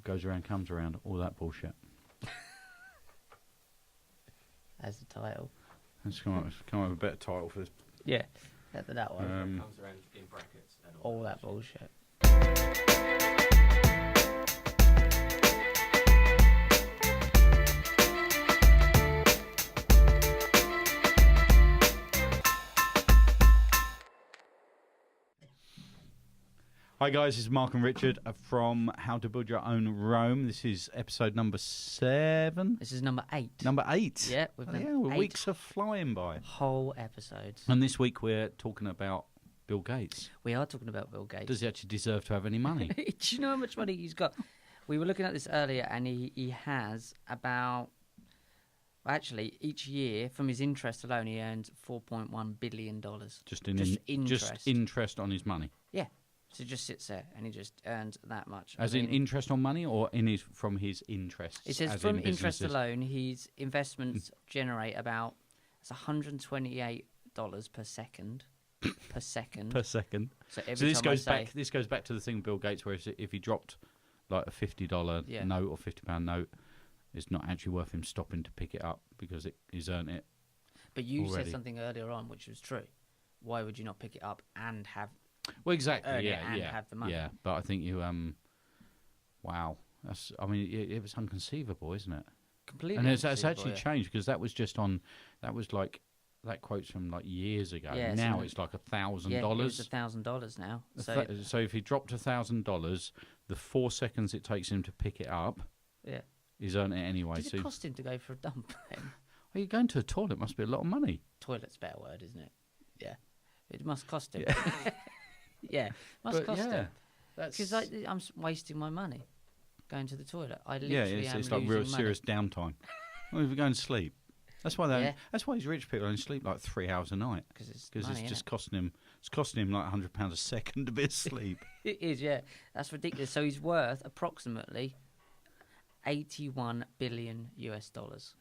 goes around comes around. All that bullshit. As the title. Let's come up with a better title for this. Yeah, that one. Comes around in brackets. And all that bullshit. Hi guys, this is Mark and Richard from How to Build Your Own Rome. This is episode number 7. This is number 8. Number 8? Yeah, we've done 8 weeks are flying by. Whole episodes. And this week we're talking about Bill Gates. We are talking about Bill Gates. Does he actually deserve to have any money? Do you know how much money he's got? We were looking at this earlier, and he has about... Actually, each year, from his interest alone, he earns $4.1 billion. Just interest on his money? Yeah. So he just sits there and he just earns that much. As in interest on money or from his interests? It says from interest alone, his investments generate about $128 per second. Per second. So this goes back to the thing with Bill Gates, where if he dropped like a $50 note or £50 note, it's not actually worth him stopping to pick it up because he's earned it. But you already said something earlier on which was true. Why would you not pick it up and have... Well, exactly. Have the money. Yeah, but I think you. Wow, it was unconceivable, isn't it? Completely. And it's actually changed because that was just on. That was like that quote's from like years ago. Yeah, now it's like $1,000. Yeah, it's $1,000 now. So if he dropped $1,000, the 4 seconds it takes him to pick it up, he's earned it anyway. Does it cost him to go for a dump? Are you going to a toilet? Must be a lot of money. Toilet's a better word, isn't it? Yeah, it must cost him. Yeah. Yeah, must cost him. Because I'm wasting my money going to the toilet. I literally it's like real serious downtime. Well, if you're going to sleep, that's why these rich people only sleep like 3 hours a night because it's just costing him. It's costing him like £100 a second to be asleep. It is, yeah. That's ridiculous. So he's worth approximately $81 billion.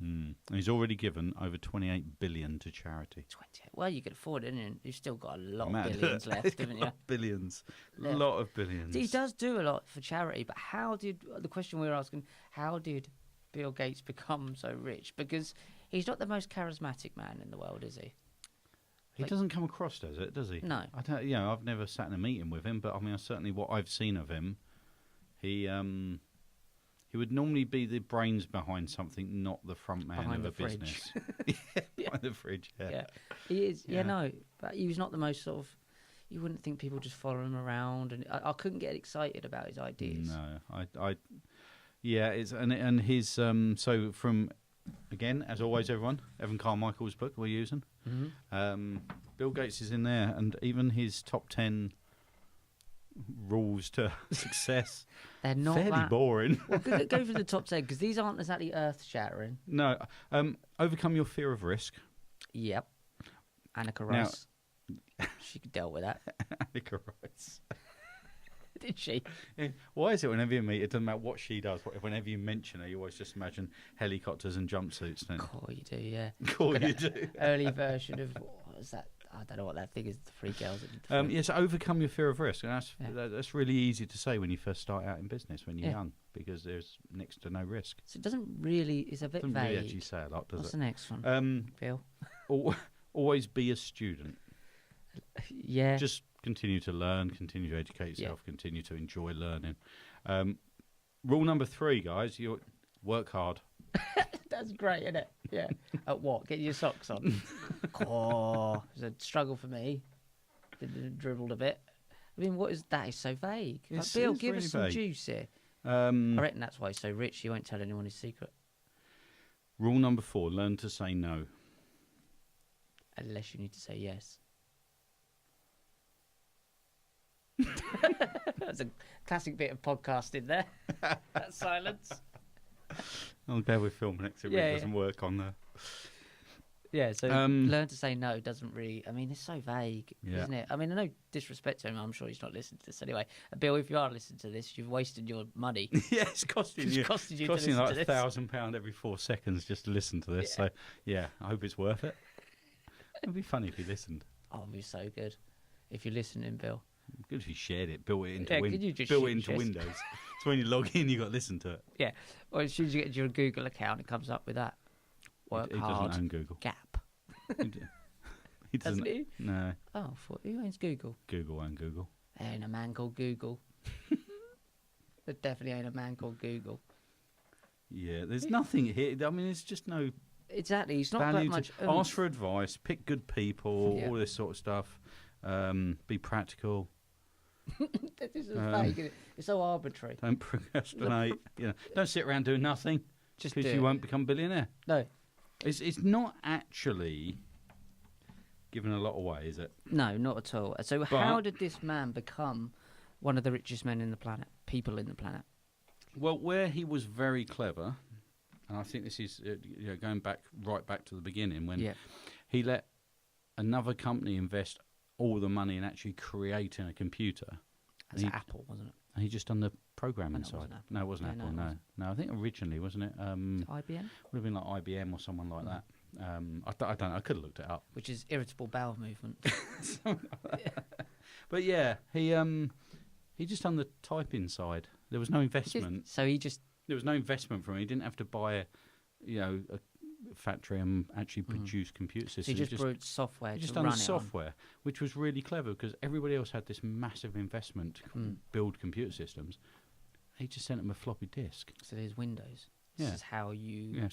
And he's already given over $28 billion to charity. 28. Well, you could afford it, and you've still got a lot of billions left, haven't you? Billions, a lot of billions. He does do a lot for charity, but the question we were asking? How did Bill Gates become so rich? Because he's not the most charismatic man in the world, is he? He doesn't come across, does he? No. I don't. I've never sat in a meeting with him, but I mean, certainly what I've seen of him, he would normally be the brains behind something, not the front man behind of a business. Behind the fridge, yeah. He is, no. But he was not the most sort of... You wouldn't think people just follow him around. And I couldn't get excited about his ideas. No, and his... so from, again, as always, everyone, Evan Carmichael's book we're using. Mm-hmm. Bill Gates is in there, and even his top 10... rules to success. They're not fairly boring. Well, go for the top 10 because these aren't exactly earth-shattering. No, overcome your fear of risk. Yep. Annika Rice. She dealt with that. Annika Rice. Did she? Yeah. Why is it whenever you meet, it doesn't matter what she does, whenever you mention her, you always just imagine helicopters and jumpsuits? Then. You do, yeah. You do. Early version of what was that? I don't know what that thing is. The 3 girls. Yes, overcome your fear of risk. And that's really easy to say when you first start out in business, when you're young, because there's next to no risk. So it doesn't really. It's a bit vague. Really actually say a lot, does What's it? the next one? Bill. Always be a student. Yeah. Just continue to learn, continue to educate yourself, continue to enjoy learning. Rule number 3, guys, you work hard. That's great, isn't it? Yeah. At what? Get your socks on. It's a struggle for me. Dribbled a bit. I mean, what is that? Is so vague. Bill, give us some juice here. I reckon that's why he's so rich. He won't tell anyone his secret. Rule number 4: learn to say no. Unless you need to say yes. That's a classic bit of podcasting there. That silence. I'm glad we're filming it, 'cause it really doesn't work on there. Yeah, so learn to say no doesn't really... I mean, it's so vague, isn't it? I mean, no disrespect to him. I'm sure he's not listening to this anyway. Bill, if you are listening to this, you've wasted your money. Yeah, it's costing you like £1,000 every 4 seconds just to listen to this. Yeah. So, yeah, I hope it's worth it. It'd be funny if you listened. Oh, it'd be so good. If you're listening, Bill, Good if you shared it, built it into, Yeah, could you just built shoot it into shares? Windows. So when you log in, you got to listen to it. Yeah. Or as soon as you get your Google account, it comes up with that. Work He hard. doesn't own Google. Gap. He doesn't. Doesn't he? No, Oh, I thought, who owns Google? Google own Google. There ain't a man called Google. There definitely ain't a man called Google. Yeah, there's nothing here. I mean, there's just no Exactly. It's not that value much. to ask for advice, pick good people, Yeah. all this sort of stuff. Be practical. This is vague, isn't it? It's so arbitrary. Don't procrastinate. Don't sit around doing nothing Just because do you it. won't become a billionaire. No. It's not actually giving a lot away, is it? No, not at all. So how did this man become one of the richest men in the planet? People in the planet. Well, where he was very clever, and I think this is going right back to the beginning when Yeah. he let another company invest all the money in actually creating a computer. That's He- Apple, wasn't it? And he just done the programming No, it side. wasn't Apple. No, it wasn't No, Apple. it No, wasn't. no. I think originally, wasn't it? IBM, Would have been like IBM or someone like that. I don't know. I could have looked it up. which is irritable bowel movement. But yeah, he just done the typing side. There was no investment. So he just There was no investment from him. He didn't have to buy a factory and actually produce computer so he systems. just wrote software he to just done run the it on. software, which was really clever because everybody else had this massive investment to build computer systems. He just sent them a floppy disk. So there's Windows. This Yeah. is how you.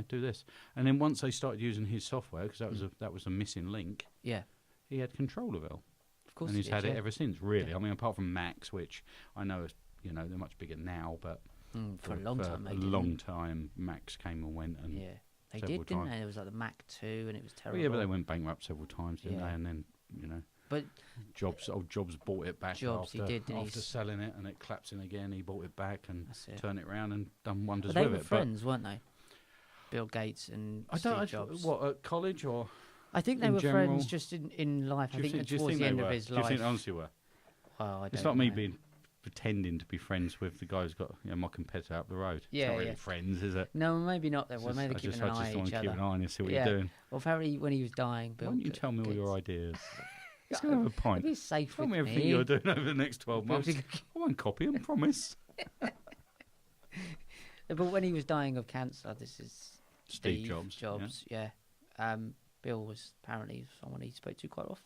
Do this. And then once they started using his software, because that was a missing link, Yeah, he had control of it all. of course. And he's he did, had it yeah. ever since. Really, Yeah. I mean, apart from Macs, which I know is they're much bigger now, but For a long time. They a didn't. long time, Macs came and went, and Yeah, they several did, didn't times. they? There was like the Mac 2, and it was Well, terrible. yeah, but they went bankrupt several times, didn't Yeah. they? And then But Jobs bought it back Jobs, he after did, didn't he? after selling it, and it collapsing again. He bought it back and That's it. turned it around and done wonders But they with were it. friends, weren't they? Bill Gates and But I Steve don't. Jobs. What at college or? I think they in were general? friends just in life. I think do you towards think the they end were? of his Do you life. think they honestly were? Well, I It's don't not me know. being pretending to be friends with the guy who's got my competitor up the road. Yeah, it's not really yeah. friends, is it? No, maybe not. Then. It's Well, maybe I keeping just an want eye to on each keep other. an eye on you, see what Yeah. you're doing. Well, apparently when he was dying, Bill. Why don't you tell me all your Gates- ideas? Let's go have a pint. Be safe Tell with me everything you're doing over the next 12 Bill- months. I won't copy them, promise. But when he was dying of cancer, this is Steve Jobs. yeah. Bill was apparently someone he spoke to quite often.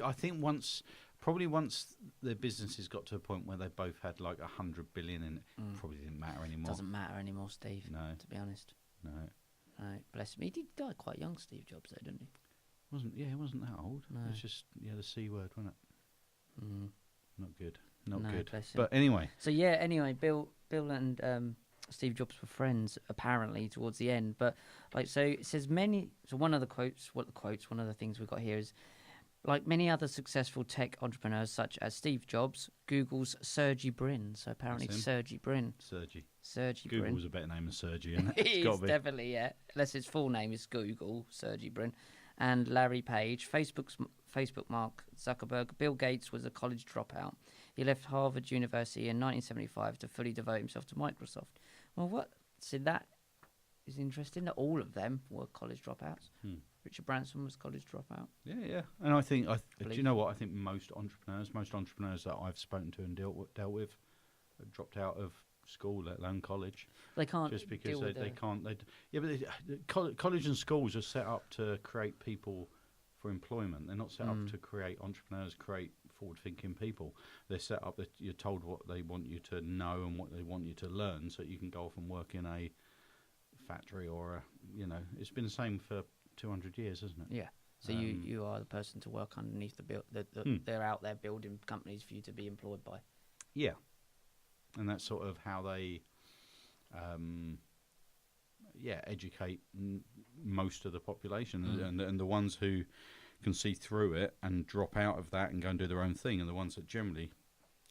I think once their businesses got to a point where they both had like 100 billion in it, probably didn't matter anymore. Doesn't matter anymore, Steve. No. To be honest. No, No, bless him. He did die quite young, Steve Jobs, though, didn't he? he wasn't that old. No. It's just the C word, wasn't it? Mm. Not good. Not No, good. bless him. But anyway, So yeah, anyway, Bill and Steve Jobs were friends apparently towards the end. But so it says many. So one of the one of the things we've got here is like many other successful tech entrepreneurs, such as Steve Jobs, Google's Sergey Brin. So apparently That's him. Sergey Brin. Sergey Brin. Google's a better name than Sergey, isn't it? It It's is got to be. definitely, yeah. Unless his full name is Google, Sergey Brin, and Larry Page. Facebook Mark Zuckerberg. Bill Gates was a college dropout. He left Harvard University in 1975 to fully devote himself to Microsoft. Well, what? So that is interesting. That all of them were college dropouts. Richard Branson was college dropout. Yeah. And I think, do Believe you know what? I think most entrepreneurs that I've spoken to and dealt with dropped out of school, let alone college. They can't Just because deal with they can't. College and schools are set up to create people for employment. They're not set up to create entrepreneurs, create forward-thinking people. They're set up that you're told what they want you to know and what they want you to learn, so you can go off and work in a factory or it's been the same for 200 years, hasn't it? Yeah. So you are the person to work underneath the build. They're out there building companies for you to be employed by. Yeah, and that's sort of how they, educate most of the population, and the ones who can see through it and drop out of that and go and do their own thing, are the ones that generally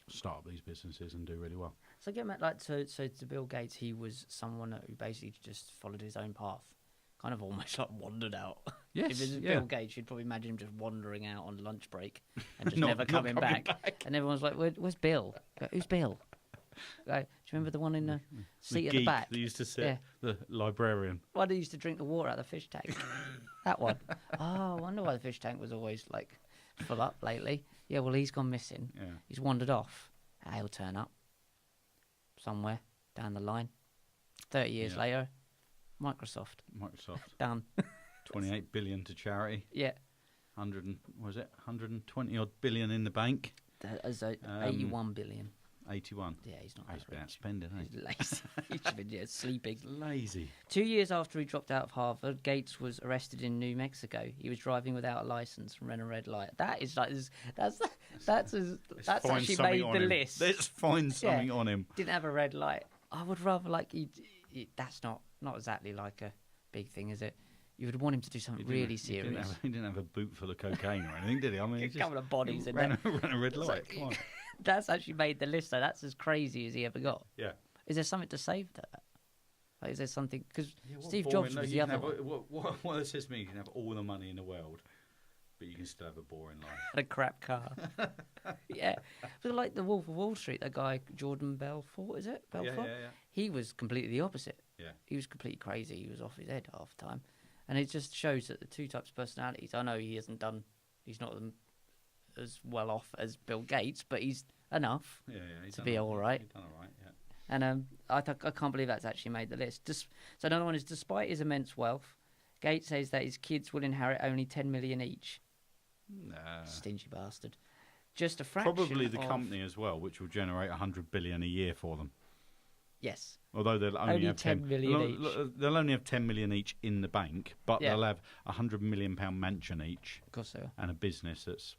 start up these businesses and do really well. So get back, so to Bill Gates, he was someone who basically just followed his own path, kind of almost like wandered out. Yes, If it was yeah. Bill Gates, you'd probably imagine him just wandering out on lunch break and just Not- never not coming coming back. And everyone's like, "Where's Bill? Go, who's Bill?" Go, do you remember the one in the seat at the geek back? that used to sit, Yeah. the librarian. One who used to drink the water out of the fish tank. That one. Oh, I wonder why the fish tank was always like full up lately. Yeah, well, he's gone missing. Yeah. He's wandered off. He'll turn up somewhere down the line. 30 years Yeah. later, Microsoft. Done. 28 billion to charity. Yeah. 120 odd billion in the bank. That is 81 billion. 81. Yeah, he's not He's that been rich. outspending, He's isn't lazy. He should have been sleeping. he? Lazy. 2 years after he dropped out of Harvard, Gates was arrested in New Mexico. He was driving without a license and ran a red light. That is like that's Let's find actually something made on the him. list. Let's find something on him. Didn't have a red light. I would rather like that's not exactly like a big thing, is it? You would want him to do something really serious. He didn't have a boot full of cocaine or anything, did he? I mean, A couple of bodies in ran, there. ran a red light. like- Come on. That's actually made the list, though. That's as crazy as he ever got. Yeah. Is there something to save that? Like, is there something? Because Yeah, what Steve boring- Jobs no, was you the can other have, one. What it says to me, you can have all the money in the world, but you can still have a boring life. Had a crap car. Yeah. But like the Wolf of Wall Street, that guy, Jordan Belfort, is it? Belfort? Yeah. He was completely the opposite. Yeah. He was completely crazy. He was off his head half the time. And it just shows that the two types of personalities, I know he's not as well off as Bill Gates, but he's enough. Yeah. He's To done be all all right. He's done all right, yeah. And I can't believe that's actually made the list. So another one is, despite his immense wealth, Gates says that his kids will inherit only 10 million each. Nah. Stingy bastard. Just a fraction. Probably the of- company as well, which will generate 100 billion a year for them. Yes. Although they'll only have 10 million they'll only have 10 million each in the bank, but Yeah. they'll have £100 million mansion each Of course they will. and a business that's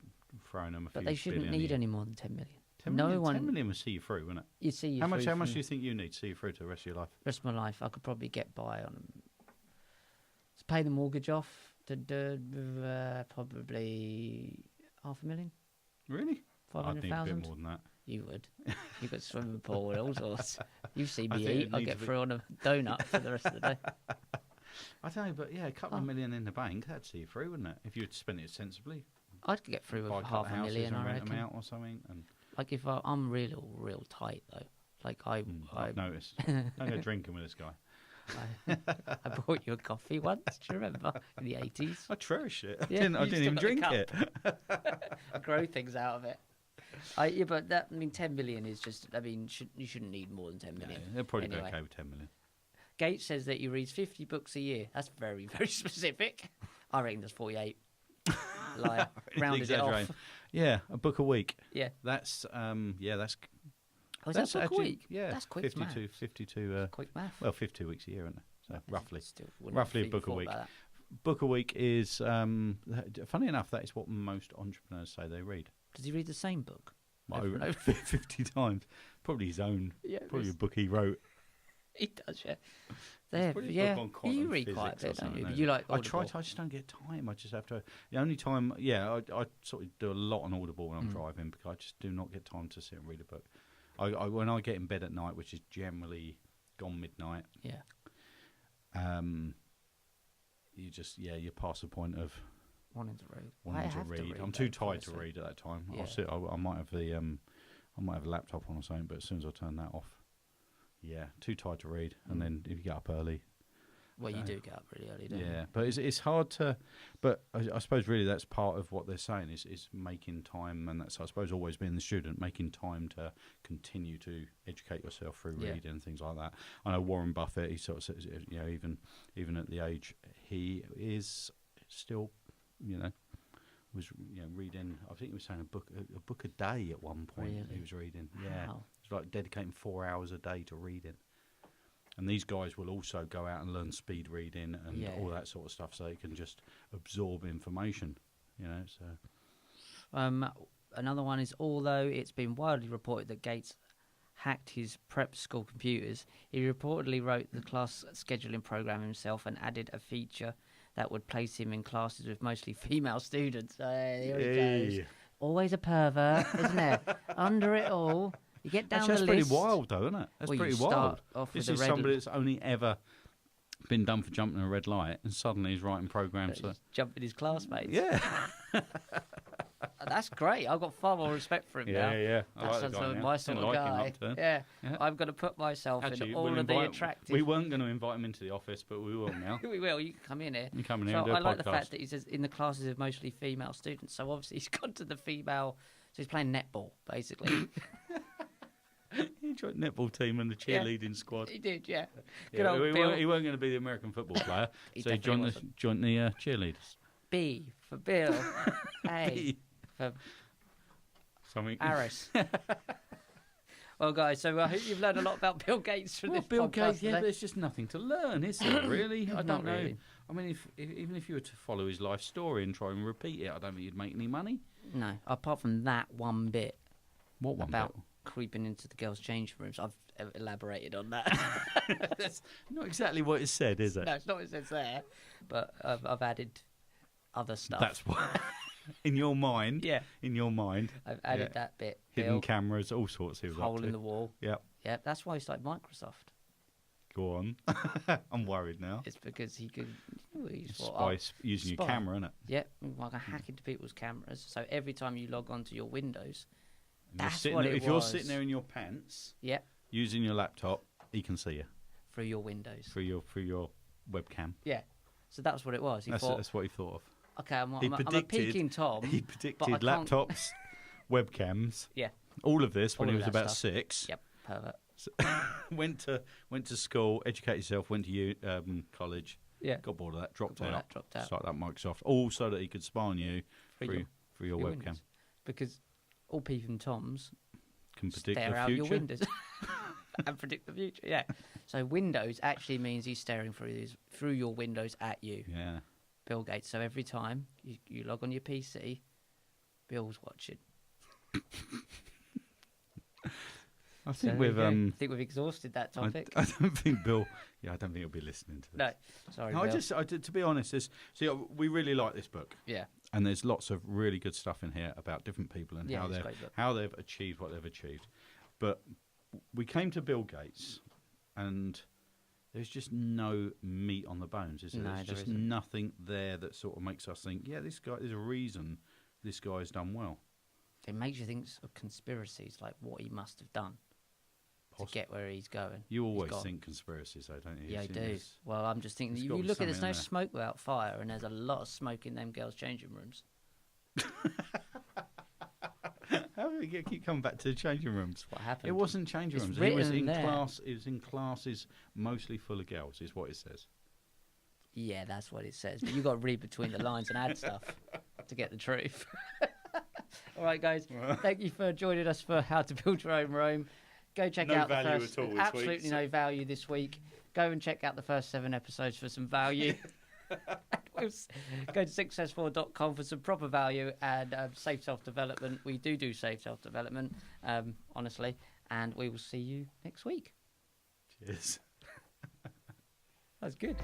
throwing them a few But they shouldn't billion a need year. any more than 10 million. 10 no million, one. 10 million will see you through, wouldn't it? You see, you How much through do from you think you need to see you through to the rest of your life? rest of my life, I could probably get by on to pay the mortgage off. Probably 500,000, Really? I'd need a bit 500,000. more than that. You would. You got swimming pool and all sorts. You see I me think eat, it I'll needs get a bit- through on a donut for the rest of the day. I don't know, but yeah, a couple Oh. of million in the bank, that'd see you through, wouldn't it? If you'd spent it sensibly. I'd get through Buy a with couple of houses 500,000, and I rent reckon. them out or something. And Like if I'm real tight though. Like I I've noticed. Don't go drinking with this guy. I bought you a coffee once. Do you remember in the 80s? I cherish it. Yeah, I you didn't still even got the drink cup. it. Grow things out of it. Yeah, but that 10 million is just. You shouldn't need more than 10 Yeah, million. they'll probably Anyway. be okay with 10 million. Gates says that he reads 50 books a year. That's very, very specific. I reckon that's 48. Liar. Rounded it off. Exaggerating. Yeah, a book a week. Yeah. That's that's Oh, is that's that a book a actually- week? Yeah, That's quick 52, math. 52 Quick math. well, 52 weeks a year, isn't it? So roughly. Still wouldn't Roughly a have book a thought week. about that. Book a week is funny enough, that is what most entrepreneurs say they read. Does he read the same book? Well, Over and over. 50 times. Probably his own. Yeah, Probably a book he wrote. he does, yeah. There, probably a yeah. book on quantum You read quite a physics or bit, don't you? something, But no? you like I try Audible. to, I just don't get time. I just have to. The only time, I sort of do a lot on Audible when I'm driving because I just do not get time to sit and read a book. When I get in bed at night, which is generally gone midnight, Yeah. you just you're past the point of Wanting to read. I wanting to have read. I'm though, too tired to honestly. read at that time. Yeah. I'll sit. I might have the I might have a laptop on or something, but as soon as I turn that off, too tired to read. And then if you get up early, Well, you do get up really early, don't you? yeah, but it's hard to. But I suppose really that's part of what they're saying is making time, and that's I suppose always being the student, making time to continue to educate yourself through Yeah. reading and things like that. I know Warren Buffett. He sort of says, even at the age he is still, was reading. I think he was saying a book a day at one point. He Really? was reading. Yeah, Wow. it's like dedicating 4 hours a day to reading. And these guys will also go out and learn speed reading and Yeah. all that sort of stuff, so they can just absorb information. So Another one is, although it's been widely reported that Gates hacked his prep school computers, he reportedly wrote the class scheduling program himself and added a feature that would place him in classes with mostly female students. Here he goes. Hey. Always a pervert, isn't it? Under it all, you get down Actually, the that's list. pretty wild, though, isn't it? That's Well, you pretty start wild. off This with is a red somebody that's only ever been done for jumping a red light, and suddenly he's writing programs. He's jumping his classmates. Yeah. That's great. I've got far more respect for him now. Yeah. I That's like the guy now. my sort Didn't of like him guy. up to. Yeah. Yeah. I'm going to put myself Actually, in all we'll of the invite- attractive. We weren't going to invite him into the office, but we will now. We will. You can come in here. You come in here So and do a I like the podcast. fact that he says in the classes of mostly female students. So obviously he's gone to the female. So he's playing netball basically. He joined the netball team and the Yeah. cheerleading squad. He did, yeah. Good Yeah, old he Bill. weren't going to be the American football player, He so he definitely joined the cheerleaders. B for Bill. A for Something. Aris. Well, guys, so I hope you've learned a lot about Bill Gates from Well, this Bill podcast Gates, yeah, today. there's just nothing to learn, is there? Really, I Not don't know. really. I mean, if even if you were to follow his life story and try and repeat it, I don't think you'd make any money. No, apart from that one bit What one? about bit? creeping into the girls' changing rooms. I've elaborated on that. That's not exactly what it said, is it? No, it's not what it says there, but I've added other stuff. That's what. In your mind, Yeah, in your mind, I've added Yeah. that bit. hidden Bill, cameras, all sorts. He was up hole to. in the wall. Yep. Yeah, that's why he started Microsoft. Go on. I'm worried now. It's because he could. He's thought, Spy using your spy. camera, innit? yeah, I can hack into people's cameras. So every time you log onto your Windows, And you're That's sitting what there- it if you're was. sitting there in your pants, yeah, using your laptop, he can see you through your Windows. through your webcam. Yeah, so that's what it was. He That's thought, what he thought of. okay, I'm he a predicted- peeking Tom. He but I predicted can't- laptops, webcams, Yeah, all of this when All he of was that about stuff. 6. yep, pervert. went to school, educated himself, went to college, Yeah, got bored of that, dropped Got bored of out, that, dropped out. started at Microsoft, all so that he could spy on you through your webcam. Windows. Because all peeping Toms Can predict stare the out your future. windows and predict the future. Yeah. So Windows actually means he's staring through your windows at you, Yeah. Bill Gates. So every time you log on your PC, Bill's watching. I So think there we've we go. I think we've exhausted that topic. I don't think Bill. Yeah, I don't think he'll be listening to this. No, sorry, No, Bill. to be honest, we really like this book, Yeah, and there's lots of really good stuff in here about different people and Yeah, how it's a they've great book. how they've achieved what they've achieved. But we came to Bill Gates, and there's just no meat on the bones, is there? No, There's there just isn't. nothing there that sort of makes us think, yeah, this guy. There's a reason this guy's done well. it makes you think of conspiracies, like what he must have done to get where he's going. You He's always gone. think conspiracies, though, don't you? Yeah, I You've do. seen this. Well, I'm just thinking, There's you gotta be look at there's something no in there. smoke without fire, and there's a lot of smoke in them girls' changing rooms. How do we keep coming back to the changing rooms? That's what happened. It wasn't changing It's rooms. He was written in there. class. It was in classes mostly full of girls. Is what it says. Yeah, that's what it says. But you've got to read between the lines and add stuff to get the truth. All right, guys. Thank you for joining us for How to Build Your Own Rome. Go check No out the value first. at all this Absolutely week, no value this week. Go and check out the first 7 episodes for some value. Go to successful.com for some proper value and safe self-development. We do safe self-development, honestly. And we will see you next week. Cheers. That's good.